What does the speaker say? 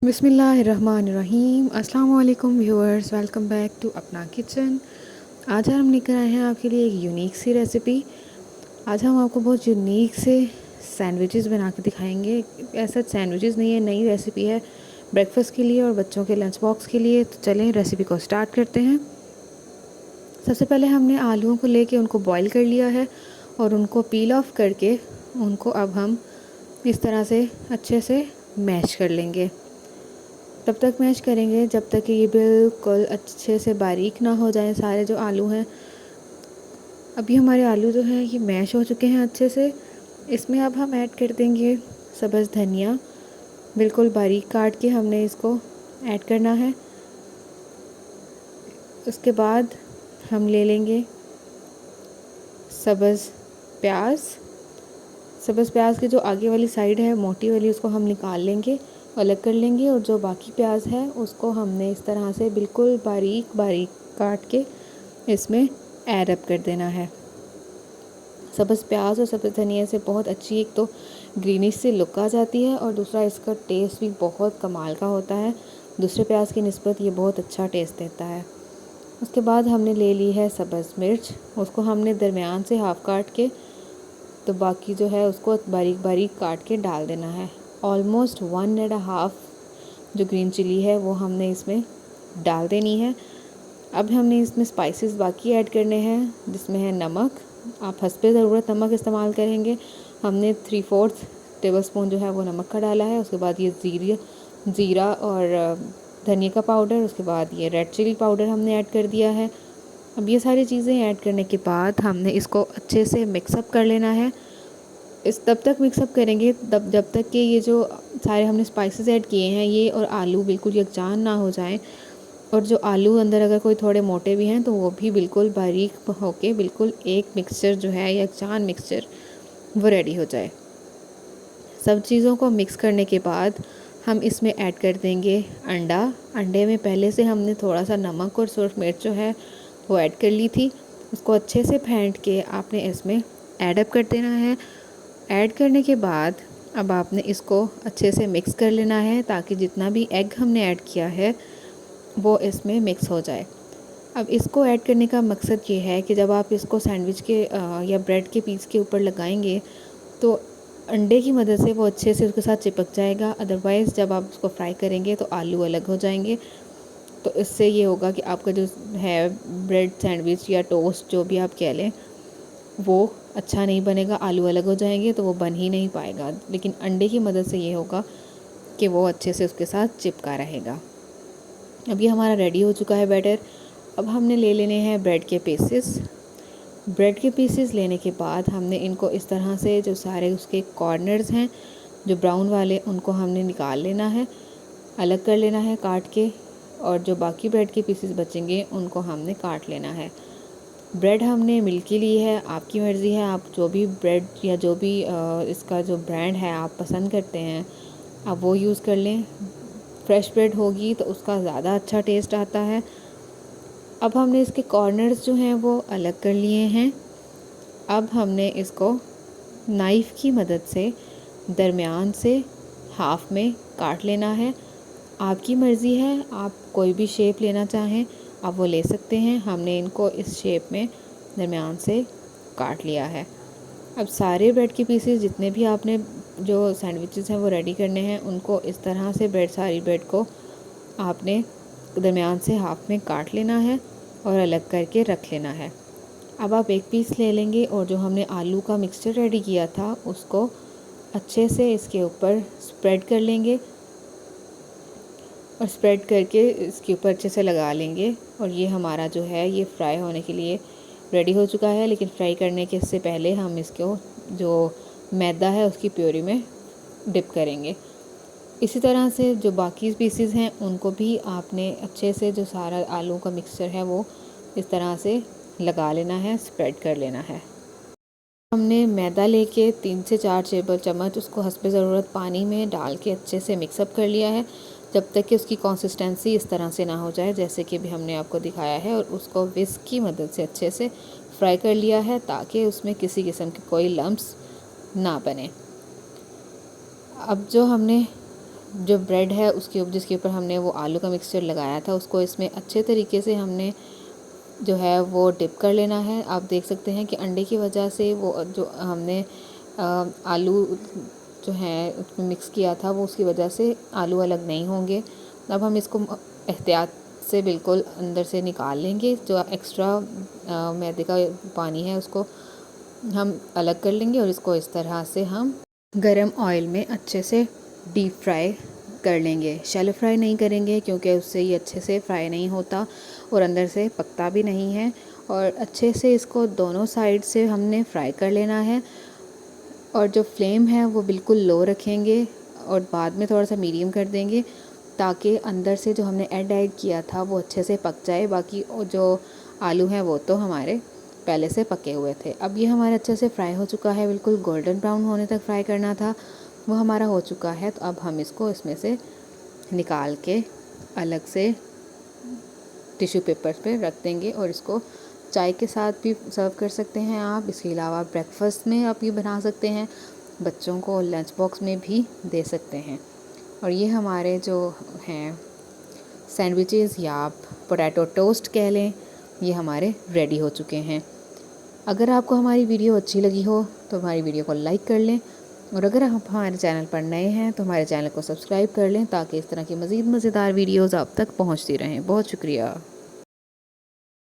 बिस्मिल्लाहिर्रहमानिर्रहीम। अस्सलाम वालेकुम व्यूअर्स, वेलकम बैक टू अपना किचन। आज हम लेकर आए हैं आपके लिए एक यूनिक सी रेसिपी। आज हम आपको बहुत यूनिक से सैंडविचेस बना के दिखाएंगे। ऐसा सैंडविचेस नहीं है, नई रेसिपी है ब्रेकफास्ट के लिए और बच्चों के लंच बॉक्स के लिए। तो चलें रेसिपी को स्टार्ट करते हैं। सबसे पहले हमने आलूओं को लेके उनको बॉईल कर लिया है और उनको पील ऑफ करके उनको अब हम इस तरह से अच्छे से मैश कर लेंगे। तब तक मैश करेंगे जब तक कि ये बिल्कुल अच्छे से बारीक ना हो जाए सारे जो आलू हैं। अभी हमारे आलू जो हैं ये मैश हो चुके हैं अच्छे से। इसमें अब हम ऐड कर देंगे सब्ज़ धनिया, बिल्कुल बारीक काट के हमने इसको ऐड करना है। उसके बाद हम ले लेंगे सब्ज़ प्याज। सब्ज़ प्याज की जो आगे वाली साइड है मोटी वाली, उसको हम निकाल लेंगे, अलग कर लेंगे। और जो बाकी प्याज है उसको हमने इस तरह से बिल्कुल बारीक बारीक काट के इसमें ऐड अप कर देना है। सब्ज़ प्याज और सब्ज़ धनिया से बहुत अच्छी एक तो ग्रीनिश सी लुक आ जाती है और दूसरा इसका टेस्ट भी बहुत कमाल का होता है। दूसरे प्याज की निस्बत ये बहुत अच्छा टेस्ट देता है। उसके बाद हमने ले ली है सब्ज़ मिर्च, उसको हमने दरमियान से हाफ़ काट के, तो बाकी जो है उसको बारीक बारीक काट के डाल देना है। ऑलमोस्ट 1.5 जो ग्रीन चिली है वो हमने इसमें डाल देनी है। अब हमने इसमें स्पाइसेस बाकी ऐड करने हैं, जिसमें है नमक। आप हस्बे ज़रूरत नमक इस्तेमाल करेंगे। हमने 3/4 टेबलस्पून जो है वो नमक का डाला है। उसके बाद ये ज़ीरा और धनिया का पाउडर, उसके बाद ये रेड चिली पाउडर हमने ऐड कर दिया है। अब ये सारी चीज़ें ऐड करने के बाद हमने इसको अच्छे से मिक्सअप कर लेना है। इस तब तक मिक्सअप करेंगे तब जब तक कि ये जो सारे हमने स्पाइसेस ऐड किए हैं ये और आलू बिल्कुल यकजान ना हो जाएं। और जो आलू अंदर अगर कोई थोड़े मोटे भी हैं तो वो भी बिल्कुल बारीक होके बिल्कुल एक मिक्सचर जो है यकजान मिक्सचर वो रेडी हो जाए। सब चीज़ों को मिक्स करने के बाद हम इसमें ऐड कर देंगे अंडा। अंडे में पहले से हमने थोड़ा सा नमक और सुरख मिर्च जो है वो ऐड कर ली थी। उसको अच्छे से फेंट के आपने इसमें ऐड अप कर देना है। ऐड करने के बाद अब आपने इसको अच्छे से मिक्स कर लेना है ताकि जितना भी एग हमने ऐड किया है वो इसमें मिक्स हो जाए। अब इसको ऐड करने का मकसद ये है कि जब आप इसको सैंडविच के या ब्रेड के पीस के ऊपर लगाएंगे तो अंडे की मदद से वो अच्छे से उसके साथ चिपक जाएगा। अदरवाइज़ जब आप उसको फ्राई करेंगे तो आलू अलग हो जाएंगे। तो इससे ये होगा कि आपका जो है ब्रेड सैंडविच या टोस्ट जो भी आप कह लें वो अच्छा नहीं बनेगा। आलू अलग हो जाएंगे तो वो बन ही नहीं पाएगा। लेकिन अंडे की मदद से ये होगा कि वो अच्छे से उसके साथ चिपका रहेगा। अब ये हमारा रेडी हो चुका है बैटर। अब हमने ले लेने हैं ब्रेड के पीसेस। ब्रेड के पीसेस लेने के बाद हमने इनको इस तरह से जो सारे उसके कॉर्नर्स हैं जो ब्राउन वाले उनको हमने निकाल लेना है, अलग कर लेना है काट के। और जो बाकी ब्रेड के पीसेस बचेंगे उनको हमने काट लेना है। ब्रेड हमने मिल्की ली है, आपकी मर्ज़ी है। आप जो भी ब्रेड या जो भी इसका जो ब्रांड है आप पसंद करते हैं आप वो यूज़ कर लें। फ्रेश ब्रेड होगी तो उसका ज़्यादा अच्छा टेस्ट आता है। अब हमने इसके कॉर्नर्स जो हैं वो अलग कर लिए हैं। अब हमने इसको नाइफ़ की मदद से दरमियान से हाफ में काट लेना है। आपकी मर्ज़ी है, आप कोई भी शेप लेना चाहें आप वो ले सकते हैं। हमने इनको इस शेप में दरमियान से काट लिया है। अब सारे ब्रेड के पीसेस जितने भी आपने जो सैंडविचेस हैं वो रेडी करने हैं उनको इस तरह से सारी ब्रेड को आपने दरमियान से हाफ में काट लेना है और अलग करके रख लेना है। अब आप एक पीस ले लेंगे और जो हमने आलू का मिक्सचर रेडी किया था उसको अच्छे से इसके ऊपर स्प्रेड कर लेंगे और स्प्रेड करके इसके ऊपर अच्छे से लगा लेंगे। और ये हमारा जो है ये फ्राई होने के लिए रेडी हो चुका है। लेकिन फ्राई करने के इससे पहले हम इसको जो मैदा है उसकी प्योरी में डिप करेंगे। इसी तरह से जो बाकी पीसेस हैं उनको भी आपने अच्छे से जो सारा आलू का मिक्सचर है वो इस तरह से लगा लेना है, स्प्रेड कर लेना है। हमने मैदा लेके 3 से 4 टेबल चम्मच उसको हस्बे ज़रूरत पानी में डाल के अच्छे से मिक्सअप कर लिया है जब तक कि उसकी कंसिस्टेंसी इस तरह से ना हो जाए जैसे कि भी हमने आपको दिखाया है। और उसको विस्क की मदद से अच्छे से फ्राई कर लिया है ताकि उसमें किसी किस्म के कोई लम्प्स ना बने। अब जो हमने जो ब्रेड है उसके जिसके ऊपर हमने वो आलू का मिक्सचर लगाया था उसको इसमें अच्छे तरीके से हमने जो है वो डिप कर लेना है। आप देख सकते हैं कि अंडे की वजह से वो जो हमने आलू जो है उसमें मिक्स किया था वो उसकी वजह से आलू अलग नहीं होंगे। अब हम इसको एहतियात से बिल्कुल अंदर से निकाल लेंगे। जो एक्स्ट्रा मैदे का पानी है उसको हम अलग कर लेंगे और इसको इस तरह से हम गरम ऑयल में अच्छे से डीप फ्राई कर लेंगे। शैलो फ्राई नहीं करेंगे क्योंकि उससे ये अच्छे से फ्राई नहीं होता और अंदर से पकता भी नहीं है। और अच्छे से इसको दोनों साइड से हमने फ्राई कर लेना है और जो फ्लेम है वो बिल्कुल लो रखेंगे और बाद में थोड़ा सा मीडियम कर देंगे ताकि अंदर से जो हमने ऐड किया था वो अच्छे से पक जाए। बाकी जो आलू हैं वो तो हमारे पहले से पके हुए थे। अब ये हमारा अच्छे से फ्राई हो चुका है, बिल्कुल गोल्डन ब्राउन होने तक फ्राई करना था, वो हमारा हो चुका है। तो अब हम इसको इसमें से निकाल के अलग से टिश्यू पेपर पे रख देंगे और इसको चाय के साथ भी सर्व कर सकते हैं आप। इसके अलावा ब्रेकफास्ट में आप ये बना सकते हैं, बच्चों को लंच बॉक्स में भी दे सकते हैं। और ये हमारे जो हैं सैंडविचेस या आप पोटैटो टोस्ट कह लें, ये हमारे रेडी हो चुके हैं। अगर आपको हमारी वीडियो अच्छी लगी हो तो हमारी वीडियो को लाइक कर लें और अगर आप हमारे चैनल पर नए हैं तो हमारे चैनल को सब्सक्राइब कर लें ताकि इस तरह की मज़ीद मज़ेदार वीडियोज़ आप तक पहुँचती रहें। बहुत शुक्रिया।